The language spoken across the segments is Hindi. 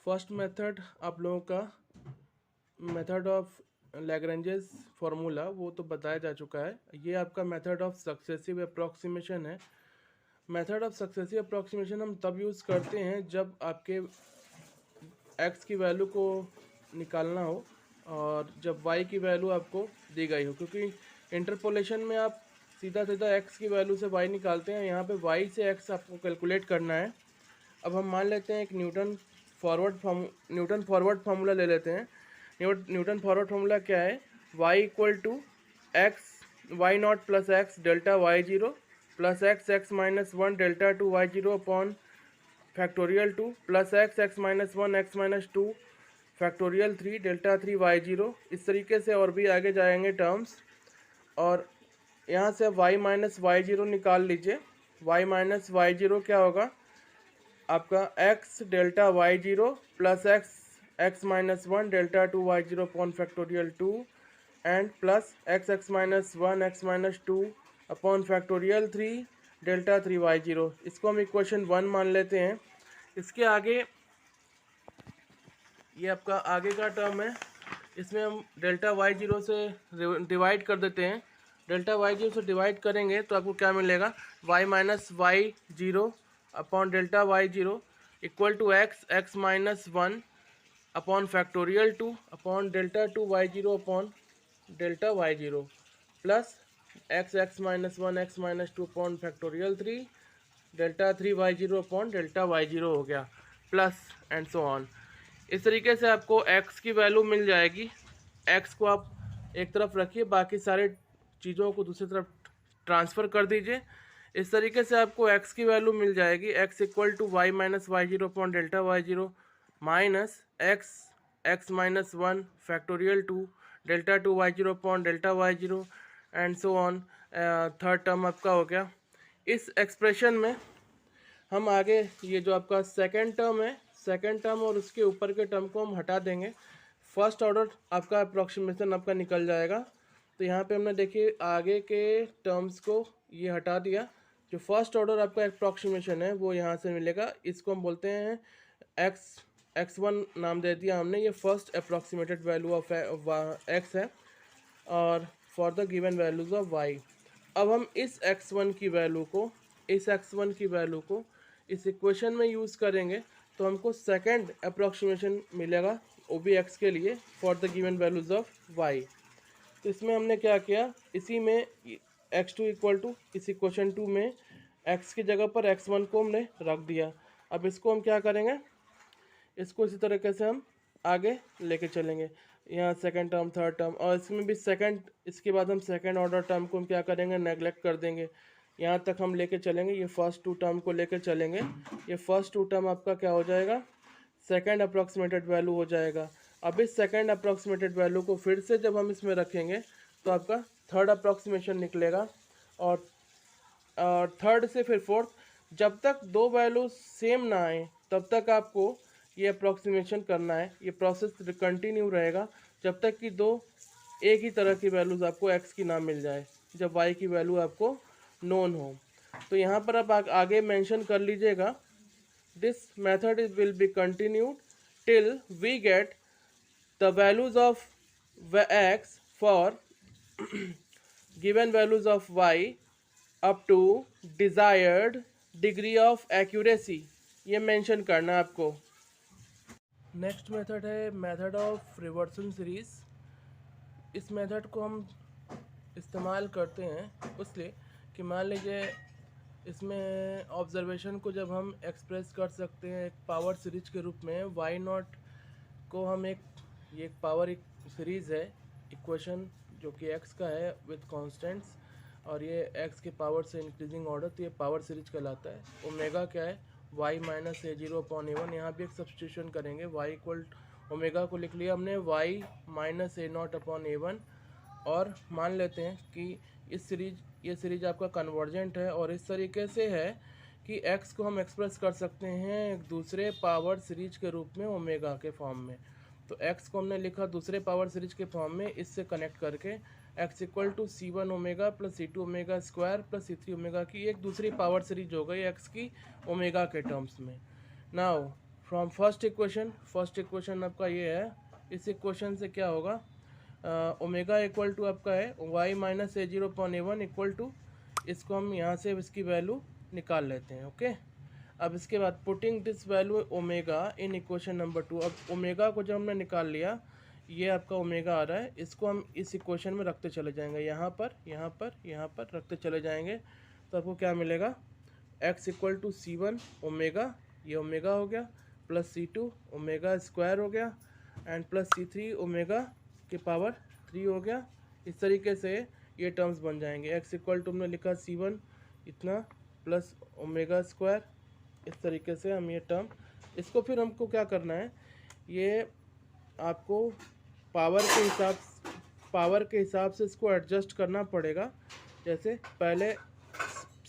फर्स्ट मेथड आप लोगों का मेथड ऑफ लैग्रेंजेस फार्मूला वो तो बताया जा चुका है। ये आपका मेथड ऑफ सक्सेसिव अप्रॉक्सीमेशन है। मेथड ऑफ सक्सेसिव अप्रॉक्सीमेशन हम तब यूज़ करते हैं जब आपके एक्स की वैल्यू को निकालना हो और जब वाई की वैल्यू आपको दी गई हो, क्योंकि इंटरपोलेशन में आप सीधा सीधा एक्स की वैल्यू से वाई निकालते हैं। यहाँ पे वाई से एक्स आपको कैलकुलेट करना है। अब हम मान लेते हैं एक न्यूटन फॉरवर्ड फार्मूला ले लेते हैं। न्यूटन फॉरवर्ड फार्मूला क्या है? y equal to x y naught plus x delta y zero plus x minus one delta two y zero upon factorial two plus x minus one x minus two factorial three delta three y zero. इस तरीके से और भी आगे जाएंगे टर्म्स। और यहाँ से y माइनस वाई जीरो निकाल लीजिए। y माइनस वाई जीरो क्या होगा? आपका x delta y zero plus x minus one delta two y zero upon factorial two and plus x minus one x minus two upon factorial three delta three y zero. इसको हम इक्वेशन वन मान लेते हैं। इसके आगे ये आपका आगे का टर्म है, इसमें हम डेल्टा वाई जीरो से डिवाइड कर देते हैं। डेल्टा वाई जीरो से डिवाइड करेंगे तो आपको क्या मिलेगा? Y minus y zero upon delta y zero equal to x minus one upon factorial two upon delta two y zero upon delta y zero plus x minus one x minus two upon factorial three delta three y zero upon delta y zero हो गया, प्लस एंड सो ऑन। इस तरीके से आपको x की वैल्यू मिल जाएगी। x को आप एक तरफ रखिए, बाकी सारे चीज़ों को दूसरी तरफ ट्रांसफ़र कर दीजिए। इस तरीके से आपको x की वैल्यू मिल जाएगी। x equal to y minus y zero upon delta y zero minus x minus one factorial two delta two y zero upon delta y zero and so on. Third term आपका हो गया। इस एक्सप्रेशन में हम आगे ये जो आपका सेकंड टर्म है, सेकंड टर्म और उसके ऊपर के टर्म को हम हटा देंगे। फर्स्ट ऑर्डर आपका अप्रॉक्सीमेशन आपका निकल जाएगा। तो यहाँ पे हमने देखिए आगे के टर्म्स को ये हटा दिया। जो फर्स्ट ऑर्डर आपका अप्रॉक्सीमेशन है वो यहाँ से मिलेगा। इसको हम बोलते हैं x1 नाम दे दिया हमने। ये first approximated value of x है और for the given values of y। अब हम इस x1 की वैल्यू को इस इक्वेशन में यूज़ करेंगे तो हमको सेकंड अप्रॉक्सीमेशन मिलेगा ओ बी एक्स के लिए for the given values of y। तो इसमें हमने क्या किया, इसी में x2 इक्वल टू इस इक्वेशन 2 में x की जगह पर x1 को हमने रख दिया। अब इसको हम क्या करेंगे, इसको इसी तरीके से हम आगे लेके चलेंगे। यहाँ सेकंड टर्म थर्ड टर्म और इसमें भी सेकंड, इसके बाद हम सेकंड ऑर्डर टर्म को हम क्या करेंगे, नेगलेक्ट कर देंगे। यहाँ तक हम लेके चलेंगे, ये फर्स्ट टू टर्म को लेके चलेंगे। ये फर्स्ट टू टर्म आपका क्या हो जाएगा, सेकंड अप्रॉक्सीमेटेड वैल्यू हो जाएगा। अब इस सेकंड अप्रॉक्सीमेटेड वैल्यू को फिर से जब हम इसमें रखेंगे तो आपका थर्ड अप्रॉक्सीमेशन निकलेगा और थर्ड से फिर फोर्थ। जब तक दो वैल्यू सेम ना आए तब तक आपको ये अप्रॉक्सीमेशन करना है। ये प्रोसेस कंटिन्यू रहेगा जब तक कि दो एक ही तरह की वैल्यूज़ आपको x की ना मिल जाए, जब y की वैल्यू आपको नोन हो। तो यहाँ पर आप आगे मेंशन कर लीजिएगा, this method will be continued till we get the values of x for given values of y up to desired degree of accuracy. ये मेंशन करना है आपको। नेक्स्ट मेथड है मेथड ऑफ रिवर्सल सीरीज़। इस मेथड को हम इस्तेमाल करते हैं इसलिए कि मान लीजिए इसमें ऑब्जर्वेशन को जब हम एक्सप्रेस कर सकते हैं एक पावर सीरीज के रूप में, वाई नॉट को हम ये एक पावर एक सीरीज़ है इक्वेशन जो कि x का है विद कांस्टेंट्स और ये x के पावर से इंक्रीजिंग ऑर्डर, तो ये पावर सीरीज कहलाता है। ओमेगा क्या है, y minus A zero upon A one. यहाँ भी एक सब्सटीट्यूशन करेंगे, y इक्वल ओमेगा को लिख लिया हमने y minus A not upon A one. और मान लेते हैं कि ये सीरीज आपका कन्वर्जेंट है और इस तरीके से है कि x को हम एक्सप्रेस कर सकते हैं एक दूसरे पावर सीरीज के रूप में ओमेगा के फॉर्म में। तो x को हमने लिखा दूसरे पावर सीरीज के फॉर्म में, इससे कनेक्ट करके x equal to C one omega plus C two omega square plus C three omega की एक दूसरी पावर सीरीज हो गई x की ओमेगा के टर्म्स में। नाउ फ्रॉम फर्स्ट इक्वेशन आपका ये है, इस इक्वेशन से क्या होगा, ओमेगा इक्वल टू आपका है y minus A zero upon A one equal to, इसको हम यहाँ से इसकी वैल्यू निकाल लेते हैं। ओके, अब इसके बाद putting this value omega in equation number 2, अब ओमेगा को जब हमने निकाल लिया, ये आपका ओमेगा आ रहा है, इसको हम इस इक्वेशन में रखते चले जाएंगे, यहाँ पर यहाँ पर यहाँ पर रखते चले जाएंगे, तो आपको क्या मिलेगा, x equal to C one omega, ये ओमेगा हो गया, प्लस C2 ओमेगा स्क्वायर हो गया, एंड प्लस C3 ओमेगा के पावर 3 हो गया। इस तरीके से ये टर्म्स बन जाएंगे। x इक्वल टू हमने लिखा C1 इतना प्लस ओमेगा स्क्वायर, इस तरीके से हम ये टर्म, इसको फिर हमको क्या करना है, ये आपको पावर के हिसाब से इसको एडजस्ट करना पड़ेगा। जैसे पहले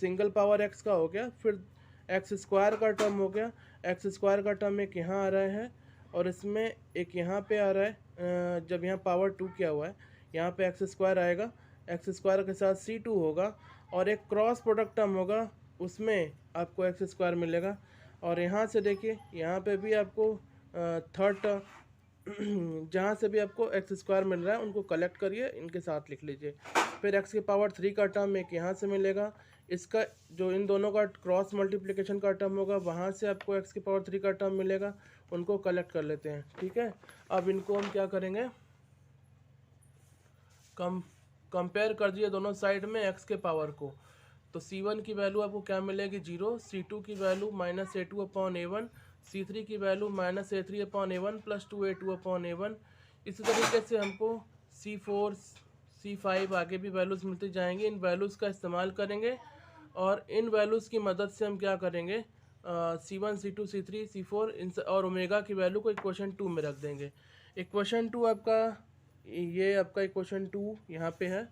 सिंगल पावर x का हो गया, फिर एक्स स्क्वायर का टर्म हो गया, एक्स स्क्वायर का टर्म एक यहाँ आ रहा है और इसमें एक यहाँ पे आ रहा है, जब यहाँ पावर 2 किया हुआ है यहाँ पे एक्स स्क्वायर आएगा, एक्स स्क्वायर के साथ C2 होगा और एक क्रॉस प्रोडक्ट टर्म होगा, उसमें आपको एक्स स्क्वायर मिलेगा। और यहाँ से देखिए यहाँ पे भी आपको थर्ड टर्म जहाँ से भी आपको एक्स स्क्वायर मिल रहा है उनको कलेक्ट करिए, इनके साथ लिख लीजिए। फिर एक्स की पावर 3 का टर्म एक यहाँ से मिलेगा, इसका जो इन दोनों का क्रॉस मल्टीप्लिकेशन का टर्म होगा वहाँ से आपको एक्स की पावर 3 का टर्म मिलेगा, उनको कलेक्ट कर लेते हैं। ठीक है, अब इनको हम क्या करेंगे, कंपेयर कर दिए दोनों साइड में एक्स के पावर को, तो C1 की वैल्यू आपको क्या मिलेगी 0, C2 की value minus A2 upon A1, C3 की value minus A3 upon A1 plus 2A2 upon A1। इसी तरीके से हमको C4 C5 आगे भी वैल्यूज़ मिलती जाएंगी, इन वैल्यूज़ का इस्तेमाल करेंगे और इन वैल्यूज़ की मदद से हम क्या करेंगे, C1 C2 C3 C4 इन और ओमेगा की वैल्यू को इक्वेशन 2 में रख देंगे। इक्वेशन 2 आपका, ये आपका इक्वेशन 2 यहाँ पे है,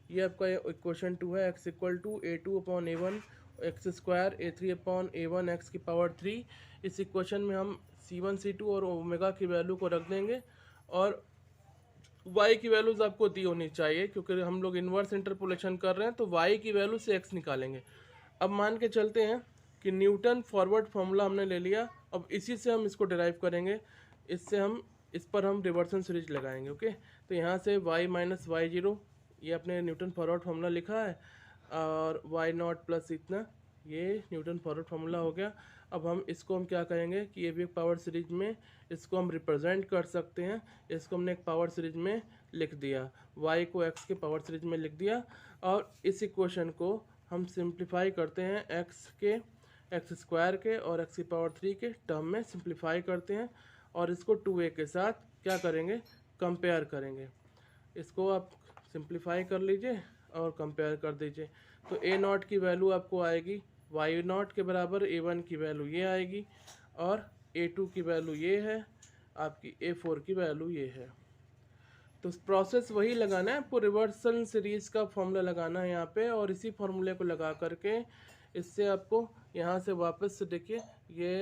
ये आपका इक्वेशन 2 है, x equal to A2 upon A1 x square A3 upon A1 x की पावर 3। इस इक्वेशन में हम C1 C2 और ओमेगा की वैल्यू को रख देंगे और y की वैल्यूज़ आपको दी होनी चाहिए, क्योंकि हम लोग इन्वर्स इंटरपोलेशन कर रहे हैं, तो y की वैल्यू से x निकालेंगे। अब मान के चलते हैं कि न्यूटन फॉरवर्ड फार्मूला हमने ले लिया, अब इसी से हम इसको डिराइव करेंगे, इससे हम इस पर हम रिवर्सन सीरीज लगाएंगे। ओके, तो यहाँ से y माइनस वाई जीरो, ये अपने न्यूटन फॉरवर्ड फार्मूला लिखा है, और y नॉट प्लस इतना, ये न्यूटन फॉरवर्ड फार्मूला हो गया। अब हम इसको हम क्या करेंगे कि ये भी एक पावर सीरीज में इसको हम रिप्रेजेंट कर सकते हैं, इसको हमने एक पावर सीरीज में लिख दिया, y को x के पावर सीरीज में लिख दिया, और इस इक्वेशन को हम सिंप्लीफाई करते हैं एक्स स्क्वायर के और x की पावर 3 के टर्म में सिंप्लीफाई करते हैं, और इसको 2a के साथ क्या करेंगे, कंपेयर करेंगे। इसको आप सिंप्लीफाई कर लीजिए और कंपेयर कर दीजिए, तो a नॉट की वैल्यू आपको आएगी y नॉट के बराबर, a1 की वैल्यू ये आएगी, और a2 की वैल्यू ये है, आपकी a4 की वैल्यू ये है। तो प्रोसेस वही लगाना है, आपको रिवर्सल सीरीज़ का फॉर्मूला लगाना है यहाँ पे, और इसी फॉर्मूले को लगा करके इससे आपको यहाँ से वापस से देखिए, ये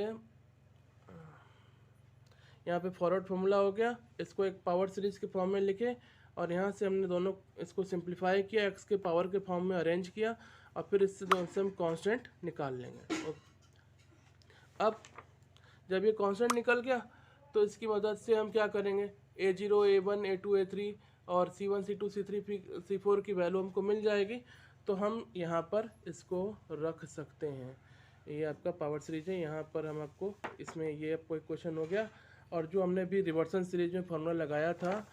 यहाँ पे फॉरवर्ड फार्मूला हो गया, इसको एक पावर सीरीज़ के फॉर्म में लिखे, और यहाँ से हमने दोनों इसको सिंप्लीफाई किया, एक्स के पावर के फॉर्म में अरेंज किया, और फिर इससे दोनों से हम कांस्टेंट निकाल लेंगे। अब जब ये कांस्टेंट निकल गया तो इसकी मदद से हम क्या करेंगे, A0 A1 A2 A3 और C1 C2 C3 C4 की वैल्यू हमको मिल जाएगी, तो हम यहाँ पर इसको रख सकते हैं। ये आपका पावर सीरीज है, यहाँ पर हम आपको इसमें ये आपको इक्वेशन हो गया, और जो हमने भी रिवर्सल सीरीज में फॉर्मूला लगाया था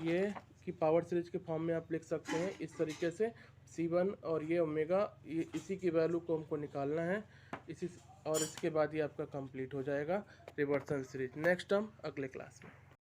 ये कि पावर सीरीज के फॉर्म में आप लिख सकते हैं इस तरीके से, C1 और ये ओमेगा, ये इसी की वैल्यू को हमको निकालना है, इसी, और इसके बाद ये आपका कंप्लीट हो जाएगा रिवर्सल सीरीज। नेक्स्ट हम अगले क्लास में।